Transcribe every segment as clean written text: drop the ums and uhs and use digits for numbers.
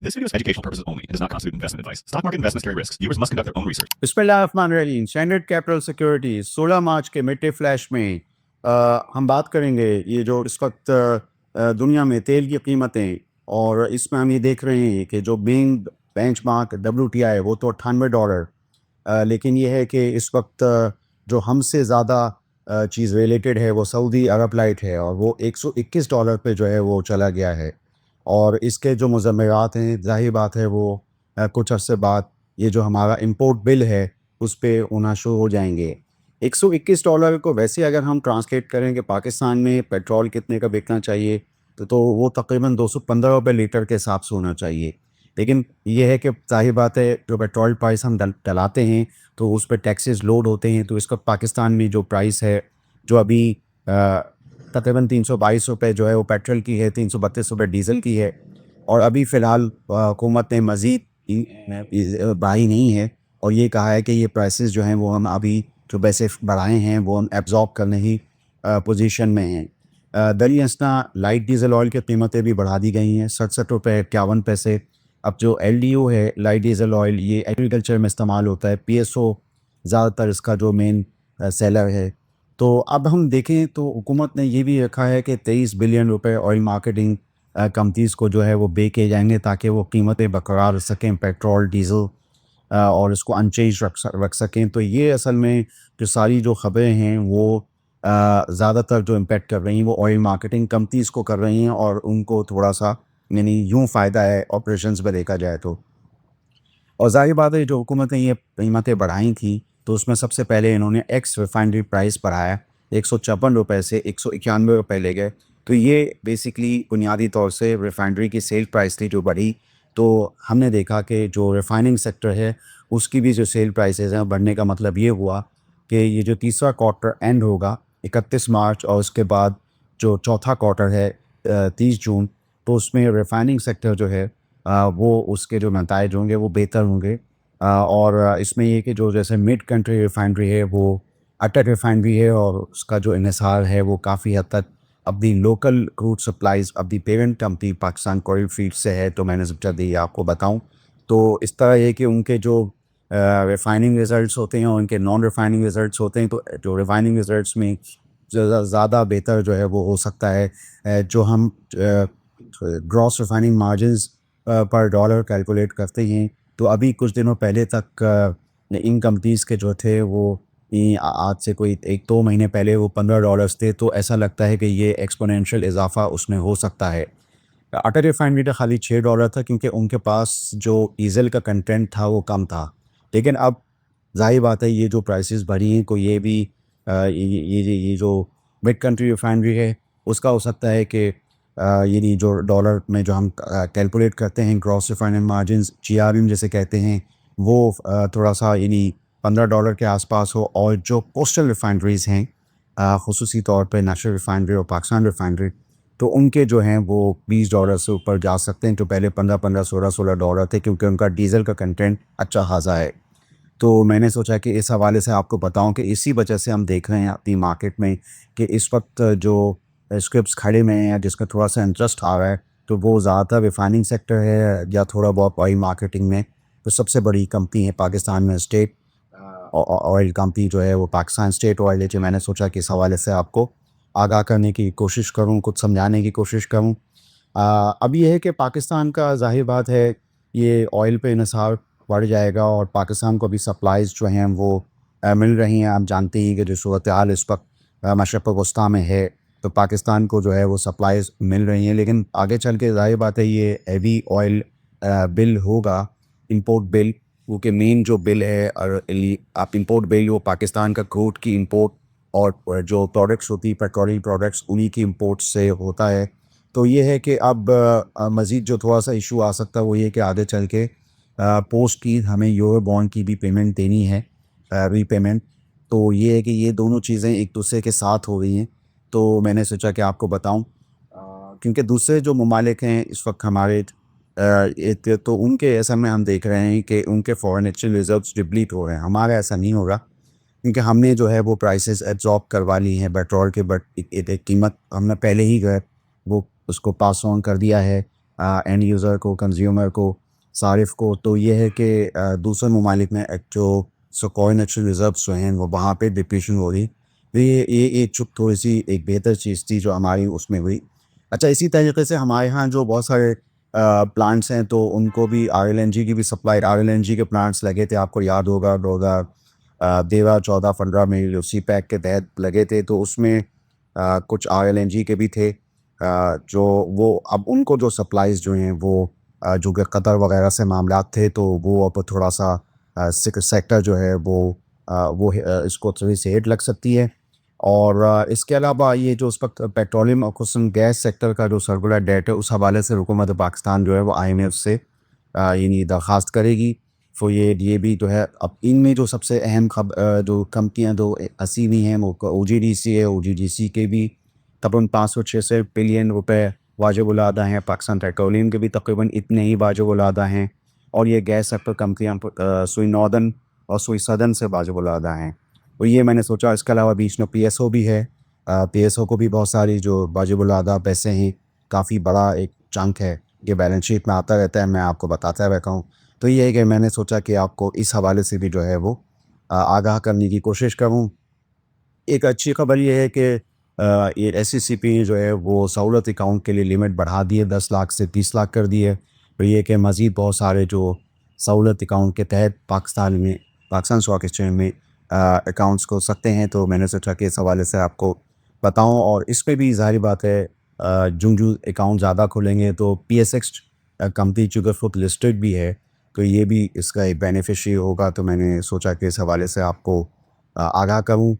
This video is for educational purposes only. It does not constitute investment advice. Stock market investments carry risks. Viewers must conduct their own research. बिस्मिल्लाहिर्रहमानिर्रहीम। Standard capital securities 16 मार्च के mid day flash में हम बात करेंगे ये जो इस वक्त दुनिया में तेल की कीमतें, और इसमें हम ये देख रहे हैं कि जो मेन बेंचमार्क WTI वो तो $98, लेकिन ये है कि इस वक्त जो हमसे ज़्यादा चीज़ रिलेटेड है वो सऊदी अरब लाइट है, और वो $121 पे जो है वो चला गया है। और इसके जो मुज़म्मरात हैं, ज़ाहिर बात है वो कुछ अरसे बाद ये जो हमारा इंपोर्ट बिल है उस पे होना शुरू हो जाएंगे। $121 को वैसे अगर हम ट्रांसलेट करें कि पाकिस्तान में पेट्रोल कितने का बिकना चाहिए, तो वो तकरीबन ₹215 लीटर के हिसाब से होना चाहिए। लेकिन ये है कि ज़ाहिर बात है जो पेट्रोल प्राइस हम डलाते हैं तो उस पर टैक्सेस लोड होते हैं, तो इसका पाकिस्तान में जो प्राइस है जो अभी तकरीबन ₹322 जो है वो पेट्रोल की है, ₹332 डीज़ल की है। और अभी फ़िलहाल हुकूमत ने मज़ीद बढ़ाई नहीं है और ये कहा है कि ये प्राइसेस जो हैं वो हम अभी जो पैसे बढ़ाए हैं वो हम एब्जॉर्ब करने ही पोजीशन में हैं। दरी असना लाइट डीज़ल ऑयल की कीमतें भी बढ़ा दी गई हैं, ₹67.51। अब जो LDO है लाइट डीज़ल ऑयल, ये एग्रीकल्चर में इस्तेमाल होता है, PSO ज़्यादातर इसका जो मेन सेलर है। तो अब हम देखें तो हुकूमत ने ये भी रखा है कि ₹23 बिलियन ऑयल मार्केटिंग कंपनीज़ को जो है वो पे किए जाएंगे ताकि वो कीमतें बरकरार रख सकें, पेट्रोल डीज़ल और इसको अनचेंज रख सकें। तो ये असल में जो सारी जो ख़बरें हैं वो ज़्यादातर जो इम्पेक्ट कर रही हैं वो ऑयल मार्केटिंग कंपनीज़ को कर रही हैं, और उनको थोड़ा सा यानी यूँ फ़ायदा है ऑपरेशंस में देखा जाए तो। और ज़ाहिर बात है जो हुकूमत ने ये कीमतें बढ़ाई थी तो उसमें सबसे पहले इन्होंने एक्स रिफाइनरी प्राइस बढ़ाया, ₹156 से ₹191 ले गए। तो ये बेसिकली बुनियादी तौर से रिफाइनरी की सेल प्राइस थी जो बढ़ी। तो हमने देखा कि जो रिफाइनिंग सेक्टर है उसकी भी जो सेल प्राइसेस हैं बढ़ने का मतलब ये हुआ कि ये जो तीसरा क्वार्टर एंड होगा 31 मार्च और उसके बाद जो चौथा क्वार्टर है 30 जून, तो उसमें रिफाइनिंग सेक्टर जो है वो उसके जो नताइज होंगे वो बेहतर होंगे। और इसमें ये कि जो जैसे मिड कंट्री रिफाइनरी है वो अटक रिफाइनरी है और उसका जो इन्हिसार है वो काफ़ी हद तक अपनी लोकल क्रूड सप्लाईज़ अपनी parent company Pakistan oil field से है। तो मैंने सोचा दी आपको बताऊं। तो इस तरह ये कि उनके जो रिफाइनिंग रिज़ल्ट्स होते हैं और उनके नॉन रिफाइनिंग रिज़ल्ट्स होते हैं, तो जो रिफाइनिंग रिज़ल्ट्स में ज़्यादा बेहतर जो है वो हो सकता है। जो हम ग्रॉस रिफाइनिंग मार्जिन्स पर डॉलर कैलकुलेट करते हैं, तो अभी कुछ दिनों पहले तक इन कंपनीज़ के जो थे वो आज से कोई 1-2 महीने पहले वो $15 थे। तो ऐसा लगता है कि ये एक्सपोनेंशियल इजाफा उसमें हो सकता है। अटक रिफाइनरी का खाली $6 था क्योंकि उनके पास जो डीज़ल का कंटेंट था वो कम था। लेकिन अब ज़ाहिर बात है ये जो प्राइसेस बढ़ी हैं को ये भी ये जो मिड कंट्री रिफाइनरी है उसका हो सकता है कि यानी जो डॉलर में जो हम कैलकुलेट करते हैं ग्रॉस रिफाइनिंग मार्जिन्स GRM जिसे कहते हैं वो थोड़ा सा यानी $15 के आसपास हो। और जो कोस्टल रिफाइनरीज़ हैं ख़ुसूसी तौर पे नेशनल रिफाइनरी और पाकिस्तान रिफाइनरी, तो उनके जो हैं वो $20 से ऊपर जा सकते हैं, जो पहले 15-15 $16 थे क्योंकि उनका डीज़ल का कंटेंट अच्छा खासा है। तो मैंने सोचा कि इस हवाले से आपको बताऊं कि इसी वजह से हम देख रहे हैं अपनी मार्केट में कि इस वक्त जो स्क्रिप्ट्स खड़े में हैं या जिसका थोड़ा सा इंटरेस्ट आ रहा है तो वो ज़्यादातर रिफाइनिंग सेक्टर है या थोड़ा बहुत ऑयल मार्केटिंग में। तो सबसे बड़ी कंपनी है पाकिस्तान में स्टेट ऑयल कंपनी जो है वो पाकिस्तान स्टेट ऑयल है। जो मैंने सोचा कि इस हवाले से आपको आगाह करने की कोशिश करूं, कुछ समझाने की कोशिश करूं। अब ये है कि पाकिस्तान का ज़ाहिर बात है ये ऑयल पे इन्हिसार बढ़ जाएगा और पाकिस्तान को भी सप्लाईज़ जो हैं वो मिल रही हैं। आप जानते ही कि जो सूरत हाल इस वक्त मशरक़ वस्ती में है, तो पाकिस्तान को जो है वो सप्लाईज़ मिल रही हैं। लेकिन आगे चल के ज़ाहिर बात है ये हैवी ऑयल बिल होगा, इंपोर्ट बिल, क्योंकि मेन जो बिल है और आप इंपोर्ट बिल वो पाकिस्तान का क्रूड की इंपोर्ट और जो प्रोडक्ट्स होती है पेट्रोलियम प्रोडक्ट्स उन्हीं की इंपोर्ट से होता है। तो ये है कि अब मज़ीद जो थोड़ा सा इशू आ सकता है वो ये कि आगे चल के पोस्ट की हमें यूरो बॉन्ड की भी पेमेंट देनी है, रीपेमेंट। तो ये है कि ये दोनों चीज़ें एक दूसरे के साथ हो रही हैं। तो मैंने सोचा कि आपको बताऊं क्योंकि दूसरे जो ममालिक हैं इस वक्त हमारे तो उनके ऐसा में हम देख रहे हैं कि उनके फॉरेन एक्सचेंज रिजर्व्स डिप्लीट हो रहे हैं। हमारा ऐसा नहीं हो रहा क्योंकि हमने जो है वो प्राइसेस एब्जॉर्ब करवा ली हैं पेट्रोल के, बट कीमत हमने पहले ही वो उसको पास ऑन कर दिया है। اینڈ یوزر کو، کنزیومر کو، صارف کو، تو یہ ہے کہ دوسرے ممالک میں ایک جو سکوائے نیچرل ریزروس جو ہیں وہ وہاں پہ ڈپریشن ہو رہی. تو یہ ایک چپ تھوڑی سی ایک بہتر چیز تھی جو ہماری اس میں ہوئی. اچھا، اسی طریقے سے ہمارے ہاں جو بہت سارے پلانٹس ہیں تو ان کو بھی RLNG کی بھی سپلائی، RLNG کے پلانٹس لگے تھے. آپ کو یاد ہوگا 2013-14-15 میں جو سی پیک کے تحت لگے تھے، تو اس میں کچھ RLNG کے بھی تھے جو وہ اب ان کو جو سپلائز جو ہیں وہ جو کہ قطر وغیرہ سے معاملات تھے، تو وہ اب تھوڑا سا سیکٹر جو ہے وہ اس کو تھوڑی سی ہیٹ لگ سکتی ہے. اور اس کے علاوہ یہ جو اس وقت پیٹرولیم اور خصوصاً گیس سیکٹر کا جو سرکولر ڈیٹ ہے، اس حوالے سے حکومت پاکستان جو ہے وہ IMF سے یعنی درخواست کرے گی. تو یہ بھی جو ہے اب ان میں جو سب سے اہم جو کمپنیاں جو اسی ہوئی ہیں وہ OGDC ہے. OGDC کے بھی تقریباً 500-600 بلین روپے واجب الادا ہیں. پاکستان پیٹرولیم کے بھی تقریباً اتنے ہی واجب الادا ہیں. اور یہ گیس سیکٹر کمپنیاں سوئی ناردرن اور سوئی سدرن سے واجب الادا ہیں. تو یہ میں نے سوچا. اس کے علاوہ بیچ میں PSO بھی ہے. PSO کو بھی بہت ساری جو واجب الادا پیسے ہیں، کافی بڑا ایک چنک ہے. یہ بیلنس شیٹ میں آتا رہتا ہے، میں آپ کو بتاتا رہتا ہوں. تو یہ ہے کہ میں نے سوچا کہ آپ کو اس حوالے سے بھی جو ہے وہ آگاہ کرنے کی کوشش کروں. ایک اچھی خبر یہ ہے کہ یہ SCCP جو ہے وہ سہولت اکاؤنٹ کے لیے لمٹ بڑھا دی ہے، 10 لاکھ سے 30 لاکھ کر دی ہے. تو یہ کہ مزید بہت سارے جو سہولت اکاؤنٹ کے تحت پاکستان اسٹاک ایکسچینج میں اکاؤنٹس کھول سکتے ہیں. تو میں نے سوچا کہ اس حوالے سے آپ کو بتاؤں. اور اس پہ بھی ظاہری بات ہے جو اکاؤنٹ زیادہ کھولیں گے تو PSX کمپنی چونکہ خود لسٹڈ بھی ہے، تو یہ بھی اس کا ایک بینیفیشری ہوگا. تو میں نے سوچا کہ اس حوالے سے آپ کو آگاہ کروں.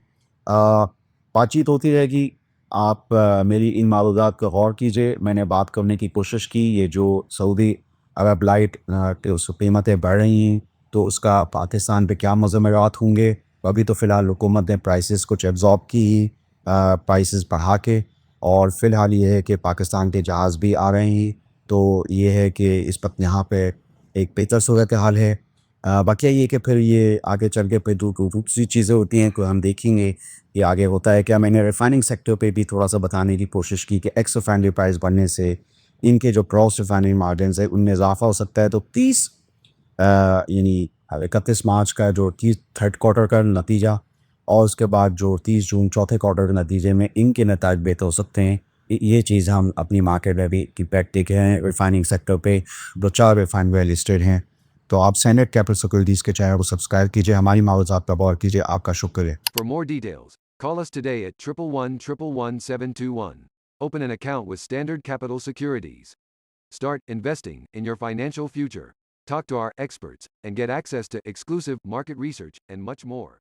بات چیت ہوتی رہے گی. آپ میری ان معروضات کو غور کیجیے. میں نے بات کرنے کی کوشش کی یہ جو سعودی عرب لائٹ کے اس قیمتیں بڑھ رہی ہیں تو اس کا پاکستان پہ کیا مضمرات ہوں گے. ابھی تو فی الحال حکومت نے پرائسز کچھ ایبزارب کی، پرائسز بڑھا کے. اور فی الحال یہ ہے کہ پاکستان کے جہاز بھی آ رہے ہیں. تو یہ ہے کہ اس وقت یہاں پہ ایک بہتر صورت حال ہے. باقی یہ کہ پھر یہ آگے چل کے پھر دوسری چیزیں ہوتی ہیں کہ ہم دیکھیں گے یہ آگے ہوتا ہے کیا. میں نے ریفائننگ سیکٹر پہ بھی تھوڑا سا بتانے کی کوشش کی کہ ایکس ریفائنری پرائز بڑھنے سے ان کے جو کراس ریفائنری مارجنز ہیں ان میں اضافہ ہو سکتا ہے. تو 30 یعنی 31 مارچ کا جو 30 تھرڈ کوارٹر کا نتیجہ اور اس کے بعد جو 30 جون چوتھے کوارٹر کے نتیجے میں ان کے نتائج بہتر ہو سکتے ہیں. یہ چیز ہم اپنی مارکیٹ میں بھی کی پریکٹک ہیں. ریفائننگ سیکٹر پہ 2-4 ریفائنری لسٹڈ ہیں. تو آپ سینٹ کیپٹل سیکورٹیز کے چینل کو سبسکرائب کیجیے، ہماری معروضات پر غور کیجیے. آپ کا شکر ہے. For more details, call us today at 111-111-721. Open an account with Standard Capital Securities. Start investing in your financial future. Talk to our experts and get access to exclusive market research and much more.